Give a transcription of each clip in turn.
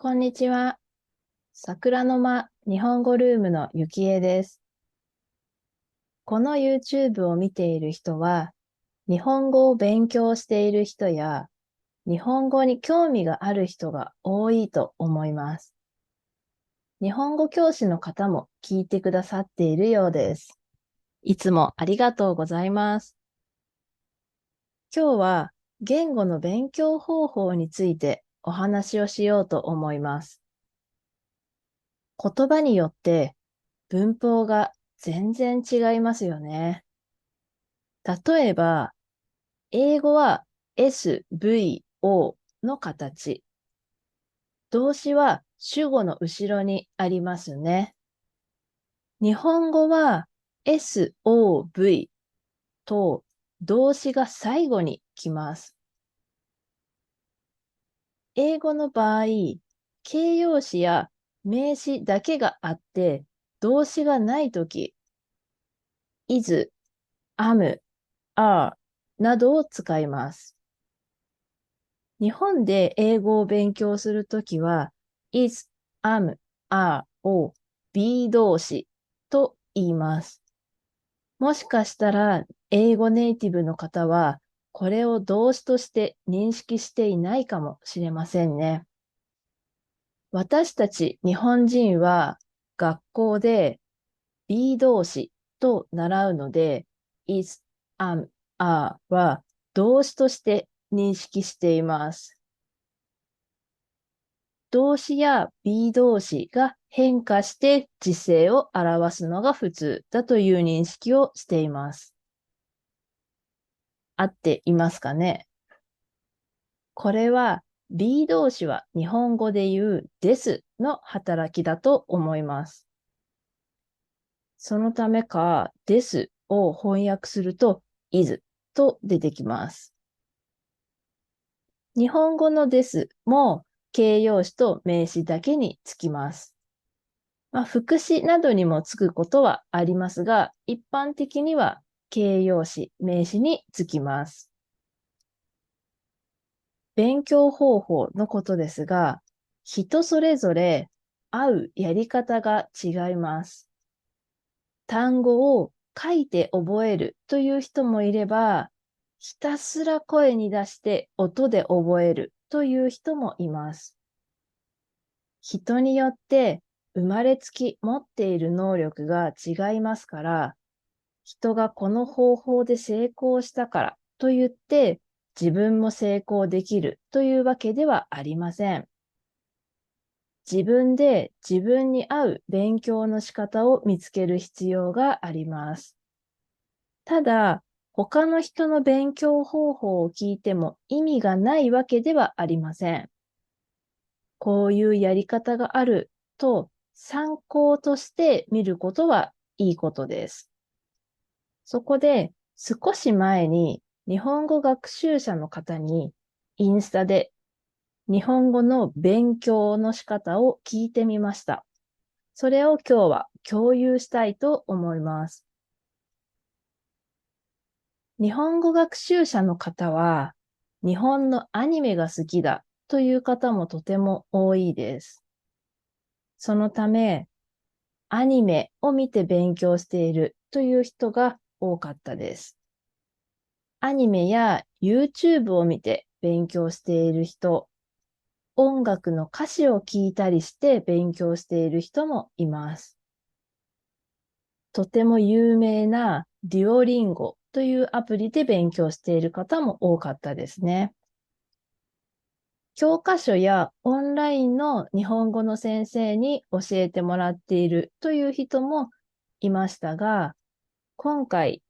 こんにちは。桜の間日本語ルームのゆきえです。この YouTube を見ている人は、日本語を勉強している人や、日本語に興味がある人が多いと思います。日本語教師の方も聞いてくださっているようです。いつもありがとうございます。今日は言語の勉強方法についてお話をしようと思います。言葉によって文法が全然違いますよね。例えば、英語は SVO の形。動詞は主語の後ろにありますね。日本語は SOV と動詞が最後に来ます。英語の場合、形容詞や名詞だけがあって動詞がないとき、is、am、are などを使います。日本で英語を勉強するときは、is, am, are を be 動詞と言います。もしかしたら、英語ネイティブの方は、これを動詞として認識していないかもしれませんね。私たち日本人は、学校で be 動詞と習うので、is, am, are は動詞として認識しています。動詞や be 動詞が変化して時制を表すのが普通だという認識をしています。合っていますかね？これは be 動詞は日本語で言うですの働きだと思います。そのためかですを翻訳すると is と出てきます。日本語のですも形容詞と名詞だけにつきます。副詞などにもつくことはありますが、一般的には形容詞、名詞につきます。勉強方法のことですが、人それぞれ合うやり方が違います。単語を書いて覚えるという人もいれば、ひたすら声に出して音で覚えるという人もいます。人によって生まれつき持っている能力が違いますから、人がこの方法で成功したからと言って自分も成功できるというわけではありません。自分で自分に合う勉強の仕方を見つける必要があります。ただ、他の人の勉強方法を聞いても意味がないわけではありません。こういうやり方があると参考として見ることはいいことです。そこで少し前に日本語学習者の方にインスタで日本語の勉強の仕方を聞いてみました。それを今日は共有したいと思います。日本語学習者の方は日本のアニメが好きだという方もとても多いです。そのためアニメを見て勉強しているという人が多かったです。アニメや YouTube を見て勉強している人、音楽の歌詞を聞いたりして勉強している人もいます。とても有名なデュオリンゴというアプリで勉強している方も多かったですね。教科書やオンラインの日本語の先生に教えてもらっているという人もいましたが、今回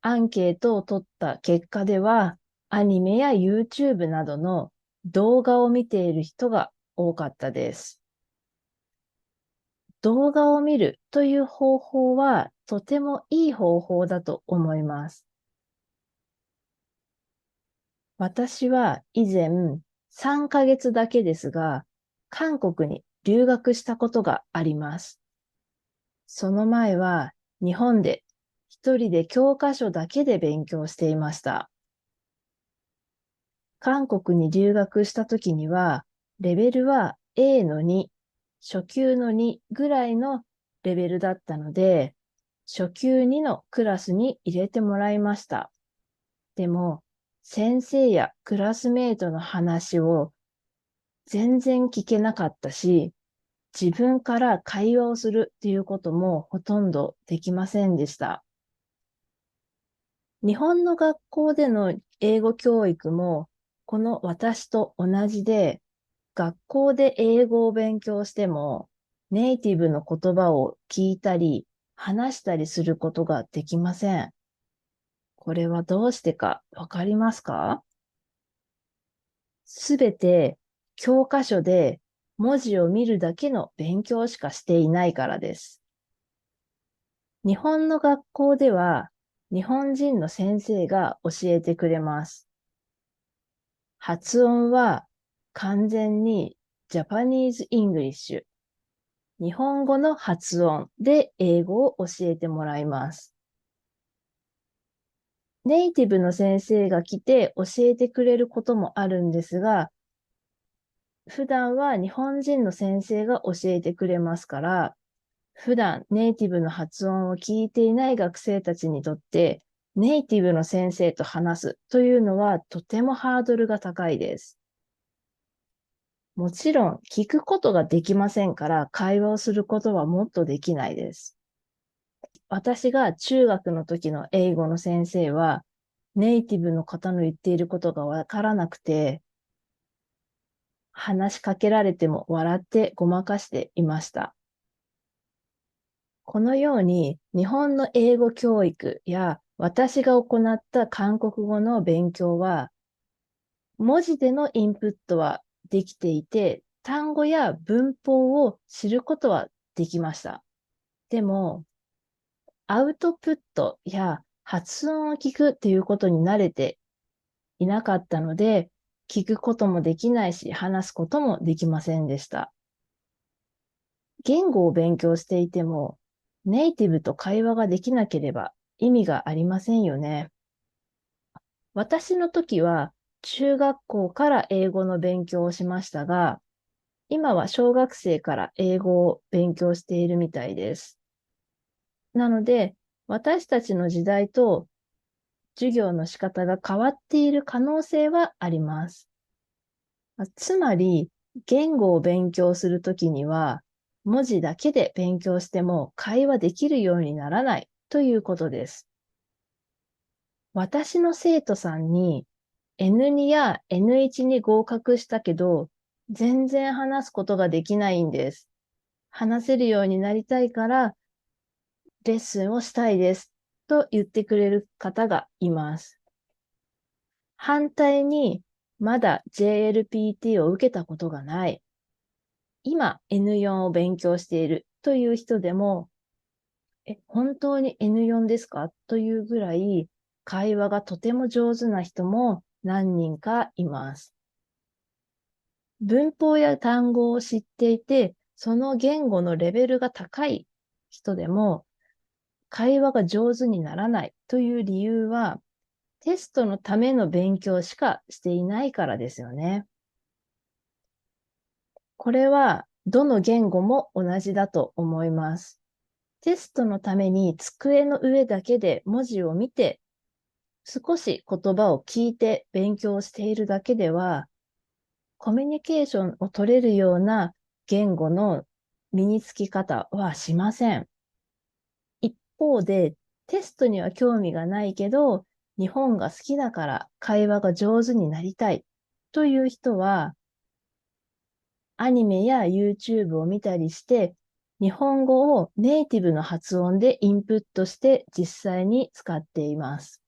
アンケートを取った結果では、アニメや YouTube などの動画を見ている人が多かったです。動画を見るという方法はとてもいい方法だと思います。私は以前3ヶ月だけですが、韓国に留学したことがあります。その前は日本で一人で教科書だけで勉強していました。韓国に留学した時には、レベルは A の2、初級の2ぐらいのレベルだったので、初級2のクラスに入れてもらいました。でも、先生やクラスメイトの話を全然聞けなかったし、自分から会話をするっていうこともほとんどできませんでした。日本の学校での英語教育も、この私と同じで、学校で英語を勉強しても、ネイティブの言葉を聞いたり、話したりすることができません。これはどうしてかわかりますか？すべて教科書で文字を見るだけの勉強しかしていないからです。日本の学校では日本人の先生が教えてくれます。発音は完全にジャパニーズ・イングリッシュ。日本語の発音で英語を教えてもらいます。ネイティブの先生が来て教えてくれることもあるんですが、普段は日本人の先生が教えてくれますから、普段ネイティブの発音を聞いていない学生たちにとって、ネイティブの先生と話すというのはとてもハードルが高いです。もちろん聞くことができませんから会話をすることはもっとできないです。私が中学の時の英語の先生はネイティブの方の言っていることがわからなくて話しかけられても笑ってごまかしていました。このように日本の英語教育や私が行った韓国語の勉強は文字でのインプットはできていて単語や文法を知ることはできました。でもアウトプットや発音を聞くっていうことに慣れていなかったので聞くこともできないし話すこともできませんでした。言語を勉強していても、ネイティブと会話ができなければ意味がありませんよね。私の時は中学校から英語の勉強をしましたが、今は小学生から英語を勉強しているみたいです。なので、私たちの時代と授業の仕方が変わっている可能性はあります。つまり、言語を勉強するときには、文字だけで勉強しても会話できるようにならないということです。私の生徒さんに N2 や N1 に合格したけど、全然話すことができないんです。話せるようになりたいからレッスンをしたいですと言ってくれる方がいます。反対に、まだ JLPT を受けたことがない。今 N4 を勉強しているという人でも、本当に N4 ですかというぐらい会話がとても上手な人も何人かいます。文法や単語を知っていて、その言語のレベルが高い人でも会話が上手にならないという理由は、テストのための勉強しかしていないからですよね。これはどの言語も同じだと思います。テストのために机の上だけで文字を見て、少し言葉を聞いて勉強しているだけでは、コミュニケーションを取れるような言語の身につき方はしません。一方で、テストには興味がないけど、日本が好きだから会話が上手になりたいという人は、アニメや YouTube を見たりして、日本語をネイティブの発音でインプットして実際に使っています。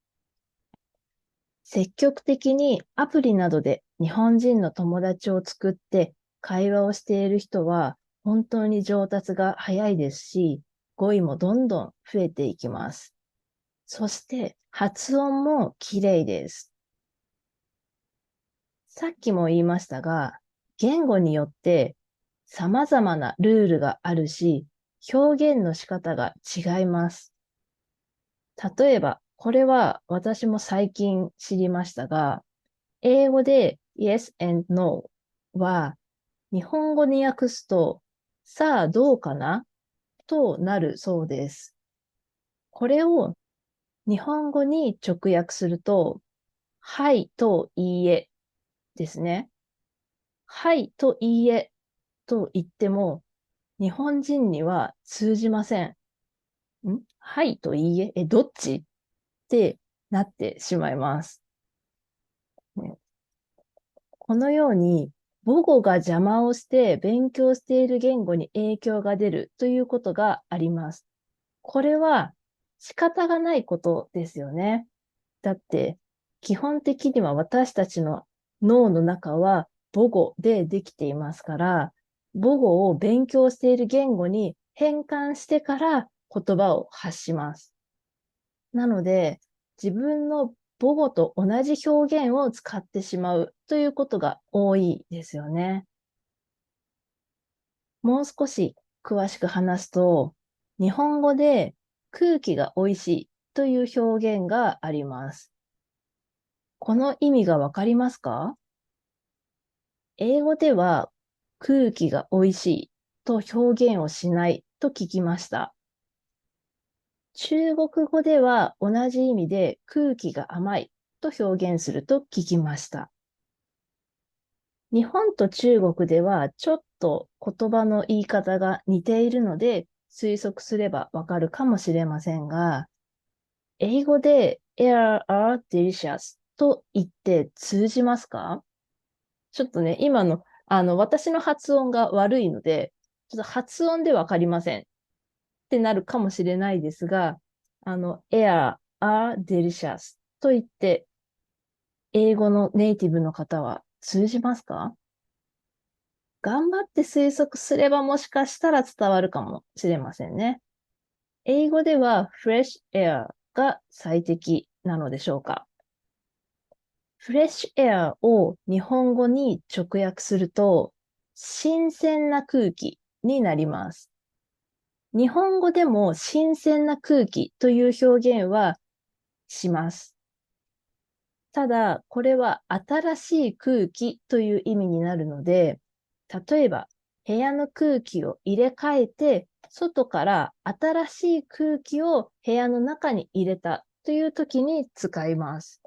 積極的にアプリなどで日本人の友達を作って会話をしている人は本当に上達が早いですし、語彙もどんどん増えていきます。そして発音も綺麗です。さっきも言いましたが、言語によって様々なルールがあるし、表現の仕方が違います。例えば、これは私も最近知りましたが、英語で yes and no は日本語に訳すと、さあどうかなとなるそうです。これを日本語に直訳すると、はいといいえですね。はいといいえと言っても、日本人には通じません。はいといいえ、どっちってなってしまいます。ね、このように、母語が邪魔をして勉強している言語に影響が出るということがあります。これは仕方がないことですよね。だって、基本的には私たちの脳の中は母語でできていますから、母語を勉強している言語に変換してから言葉を発します。なので、自分の母語と同じ表現を使ってしまうということが多いですよね。もう少し詳しく話すと、日本語で空気が美味しいという表現があります。この意味がわかりますか？英語では空気が美味しいと表現をしないと聞きました。中国語では同じ意味で空気が甘いと表現すると聞きました。日本と中国ではちょっと言葉の言い方が似ているので推測すればわかるかもしれませんが、英語で air are delicious と言って通じますか？ちょっとね、今の、私の発音が悪いので、ちょっと発音でわかりませんってなるかもしれないですが、air are delicious と言って、英語のネイティブの方は通じますか？頑張って推測すればもしかしたら伝わるかもしれませんね。英語では fresh air が最適なのでしょうか？フレッシュエアを日本語に直訳すると、新鮮な空気になります。日本語でも新鮮な空気という表現はします。ただ、これは新しい空気という意味になるので、例えば部屋の空気を入れ替えて、外から新しい空気を部屋の中に入れたという時に使います。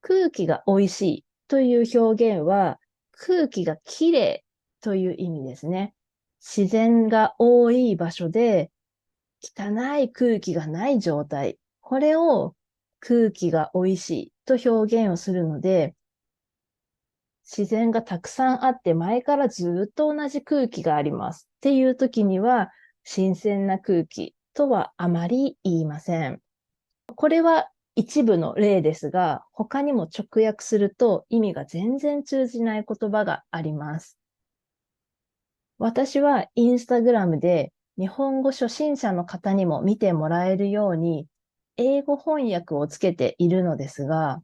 空気が美味しいという表現は、空気がきれいという意味ですね。自然が多い場所で、汚い空気がない状態。これを空気が美味しいと表現をするので、自然がたくさんあって前からずっと同じ空気がありますっていう時には、新鮮な空気とはあまり言いません。これは一部の例ですが、他にも直訳すると意味が全然通じない言葉があります。私はインスタグラムで日本語初心者の方にも見てもらえるように英語翻訳をつけているのですが、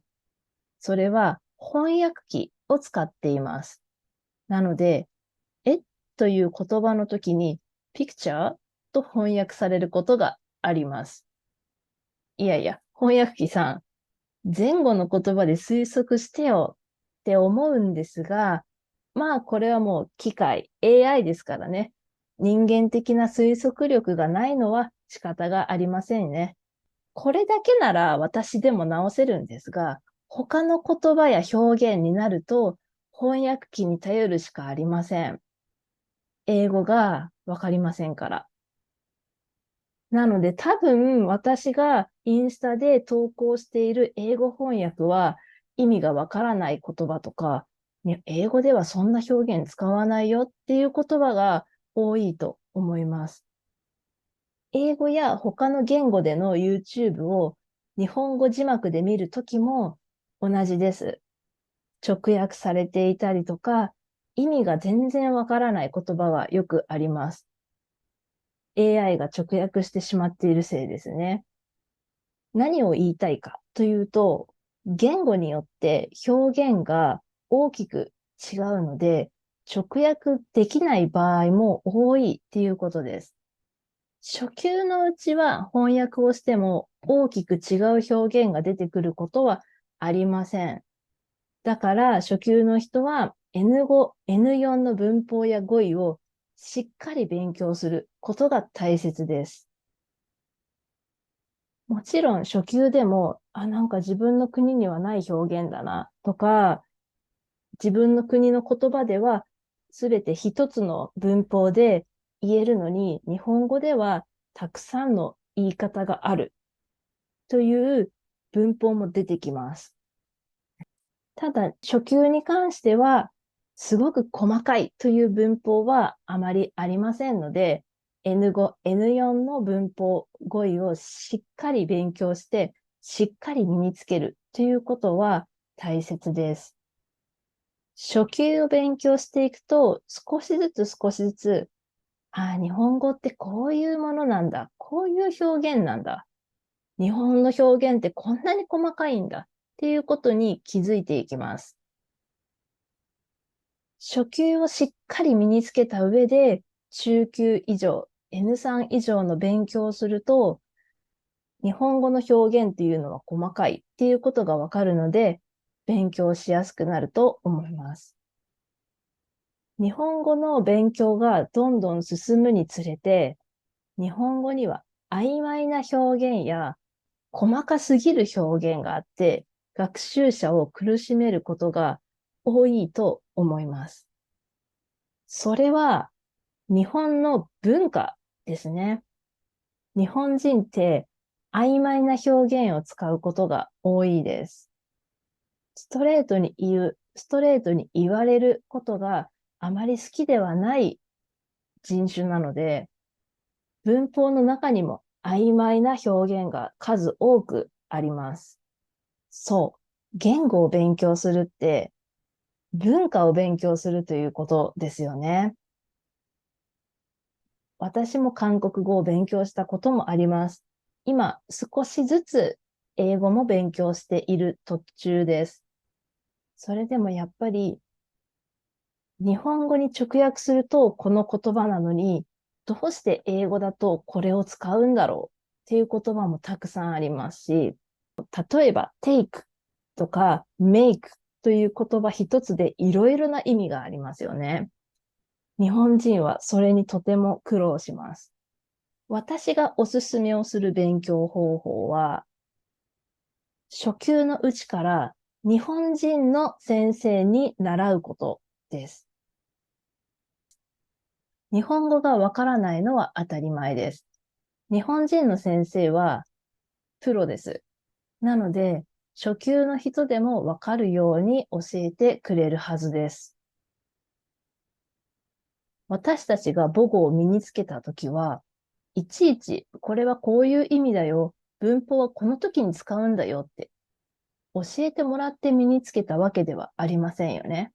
それは翻訳機を使っています。なので、えという言葉の時に picture と翻訳されることがあります。いやいや、翻訳機さん、前後の言葉で推測してよって思うんですが、まあこれはもう機械、AI ですからね。人間的な推測力がないのは仕方がありませんね。これだけなら私でも直せるんですが、他の言葉や表現になると翻訳機に頼るしかありません。英語がわかりませんから。なので多分私がインスタで投稿している英語翻訳は意味がわからない言葉とか、ね、英語ではそんな表現使わないよっていう言葉が多いと思います。英語や他の言語での YouTube を日本語字幕で見るときも同じです。直訳されていたりとか、意味が全然わからない言葉がよくあります。AI が直訳してしまっているせいですね。何を言いたいかというと、言語によって表現が大きく違うので、直訳できない場合も多いっていうことです。初級のうちは翻訳をしても大きく違う表現が出てくることはありません。だから初級の人は N 語、N4 の文法や語彙をしっかり勉強することが大切です。もちろん初級でも、なんか自分の国にはない表現だなとか、自分の国の言葉ではすべて一つの文法で言えるのに、日本語ではたくさんの言い方があるという文法も出てきます。ただ、初級に関しては、すごく細かいという文法はあまりありませんので、N5、N4 の文法、語彙をしっかり勉強して、しっかり身につけるということは大切です。初級を勉強していくと、少しずつ、日本語ってこういうものなんだ。こういう表現なんだ。日本の表現ってこんなに細かいんだ。っていうことに気づいていきます。初級をしっかり身につけた上で、中級以上、N3 以上の勉強をすると、日本語の表現っていうのは細かいっていうことがわかるので、勉強しやすくなると思います。日本語の勉強がどんどん進むにつれて、日本語には曖昧な表現や細かすぎる表現があって、学習者を苦しめることが多いと思います。それは日本の文化ですね。日本人って曖昧な表現を使うことが多いです。ストレートに言われることがあまり好きではない人種なので、文法の中にも曖昧な表現が数多くあります。そう。言語を勉強するって文化を勉強するということですよね。私も韓国語を勉強したこともあります。今、少しずつ英語も勉強している途中です。それでもやっぱり日本語に直訳するとこの言葉なのに、どうして英語だとこれを使うんだろうっていう言葉もたくさんありますし、例えば take とか make という言葉一つでいろいろな意味がありますよね。日本人はそれにとても苦労します。私がおすすめをする勉強方法は、初級のうちから日本人の先生に習うことです。日本語がわからないのは当たり前です。日本人の先生はプロです。なので、初級の人でもわかるように教えてくれるはずです。私たちが母語を身につけたときは、いちいち、これはこういう意味だよ。文法はこの時に使うんだよって教えてもらって身につけたわけではありませんよね。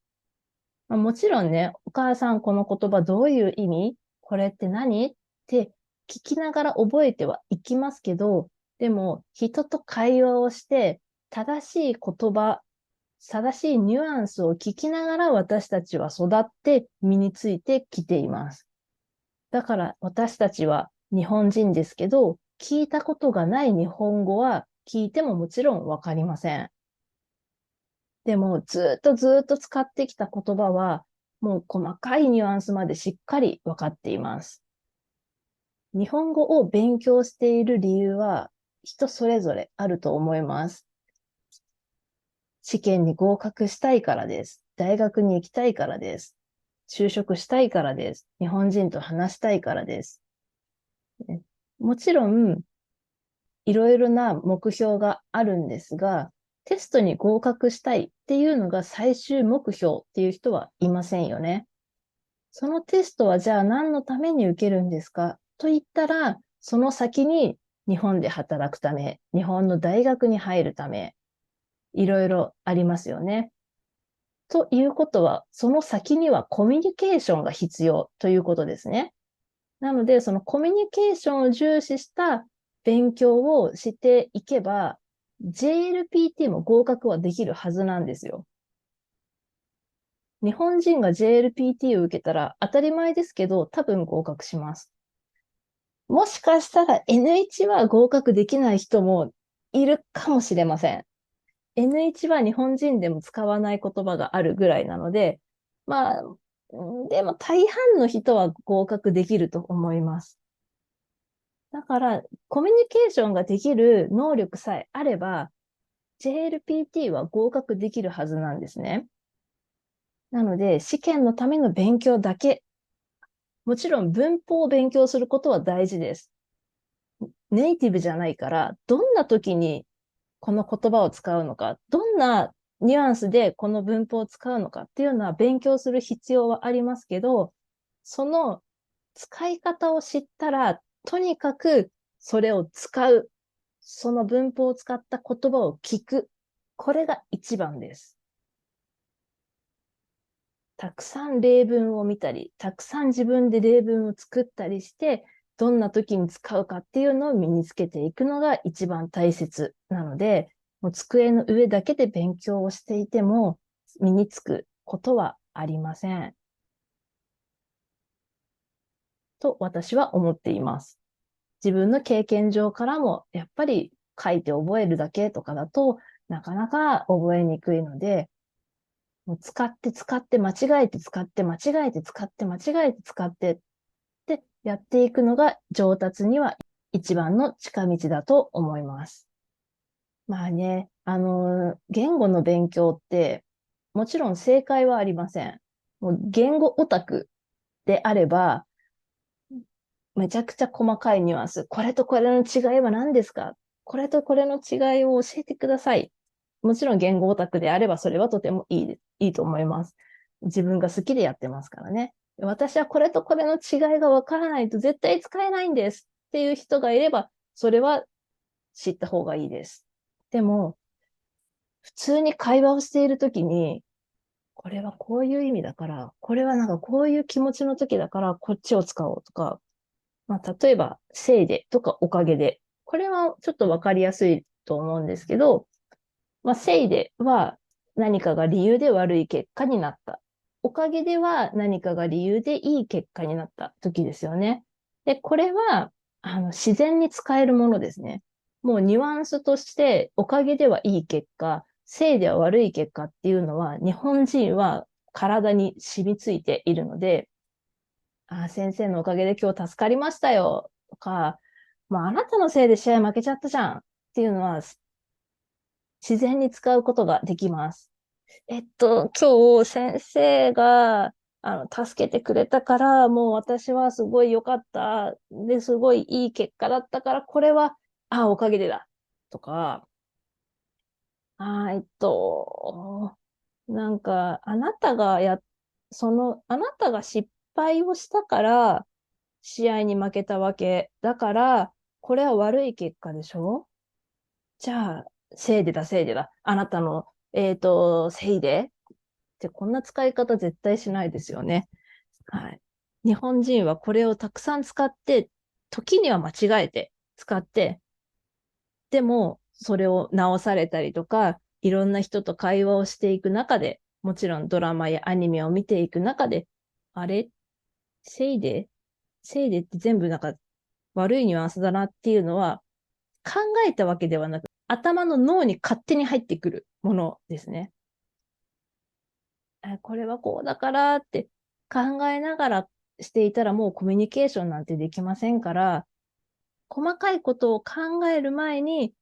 もちろんね、お母さんこの言葉どういう意味これって何って聞きながら覚えてはいきますけど、でも人と会話をして正しい言葉、正しいニュアンスを聞きながら私たちは育って身についてきています。だから私たちは日本人ですけど、聞いたことがない日本語は聞いてももちろんわかりません。でもずっと使ってきた言葉は、もう細かいニュアンスまでしっかりわかっています。日本語を勉強している理由は人それぞれあると思います。試験に合格したいからです。大学に行きたいからです。就職したいからです。日本人と話したいからです。もちろん、いろいろな目標があるんですが、テストに合格したいっていうのが最終目標っていう人はいませんよね。そのテストはじゃあ何のために受けるんですかと言ったら、その先に日本で働くため、日本の大学に入るため、いろいろありますよね。ということは、その先にはコミュニケーションが必要ということですね。なので、そのコミュニケーションを重視した勉強をしていけば、JLPT も合格はできるはずなんですよ。日本人が JLPT を受けたら当たり前ですけど、多分合格します。もしかしたら N1 は合格できない人もいるかもしれません。N1 は日本人でも使わない言葉があるぐらいなので、まあ、でも大半の人は合格できると思います。だから、コミュニケーションができる能力さえあれば、JLPT は合格できるはずなんですね。なので、試験のための勉強だけ、もちろん文法を勉強することは大事です。ネイティブじゃないから、どんな時にこの言葉を使うのか、どんなニュアンスでこの文法を使うのかっていうのは勉強する必要はありますけど、その使い方を知ったら、とにかくそれを使う。その文法を使った言葉を聞く。これが一番です。たくさん例文を見たり、たくさん自分で例文を作ったりして、どんな時に使うかっていうのを身につけていくのが一番大切なので、もう机の上だけで勉強をしていても身につくことはありません。と私は思っています。自分の経験上からも、やっぱり書いて覚えるだけとかだとなかなか覚えにくいので、もう使って使って間違えて使って間違えて使って間違えて使ってで、やっていくのが上達には一番の近道だと思います。まあね、言語の勉強って、もちろん正解はありません。もう言語オタクであれば、めちゃくちゃ細かいニュアンス、これとこれの違いは何ですか？これとこれの違いを教えてください。もちろん言語オタクであればそれはとてもいいと思います。自分が好きでやってますからね。私はこれとこれの違いがわからないと絶対使えないんですっていう人がいれば、それは知った方がいいです。でも、普通に会話をしているときに、これはこういう意味だから、これはなんかこういう気持ちの時だから、こっちを使おうとか、まあ、例えば、せいでとかおかげで。これはちょっとわかりやすいと思うんですけど、まあ、せいでは何かが理由で悪い結果になった。おかげでは何かが理由でいい結果になった時ですよね。で、これは、自然に使えるものですね。もうニュアンスとして、おかげではいい結果、せいでは悪い結果っていうのは、日本人は体に染みついているので、先生のおかげで今日助かりましたよとか、まあ、あなたのせいで試合負けちゃったじゃんっていうのは自然に使うことができます。今日先生が、助けてくれたから、もう私はすごい良かった。で、すごいいい結果だったから、これは、おかげでだ。とか、あー、なんか、あなたが失敗をしたから、試合に負けたわけ。だから、これは悪い結果でしょ？じゃあ、せいでだ、せいでだ。あなたの、せいでってこんな使い方絶対しないですよね。はい。日本人はこれをたくさん使って、時には間違えて使って、でも、それを直されたりとか、いろんな人と会話をしていく中で、もちろんドラマやアニメを見ていく中で、あれせいでせいでって全部なんか悪いニュアンスだなっていうのは考えたわけではなく、頭の脳に勝手に入ってくるものですね。これはこうだからって考えながらしていたらもうコミュニケーションなんてできませんから、細かいことを考える前に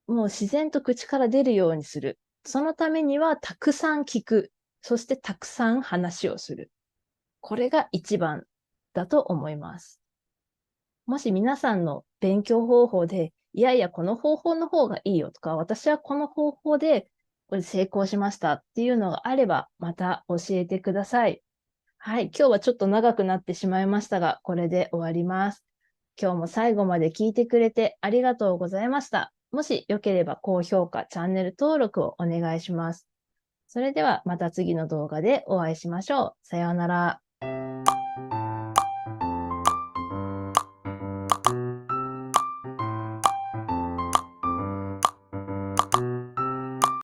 もう自然と口から出るようにする。そのためにはたくさん聞く。そしてたくさん話をする。これが一番だと思います。もし皆さんの勉強方法で、いやいや、この方法の方がいいよとか、私はこの方法でこれ成功しましたっていうのがあれば、また教えてください。はい、今日はちょっと長くなってしまいましたが、これで終わります。今日も最後まで聞いてくれてありがとうございました。もしよければ高評価、チャンネル登録をお願いします。それではまた次の動画でお会いしましょう。さようなら。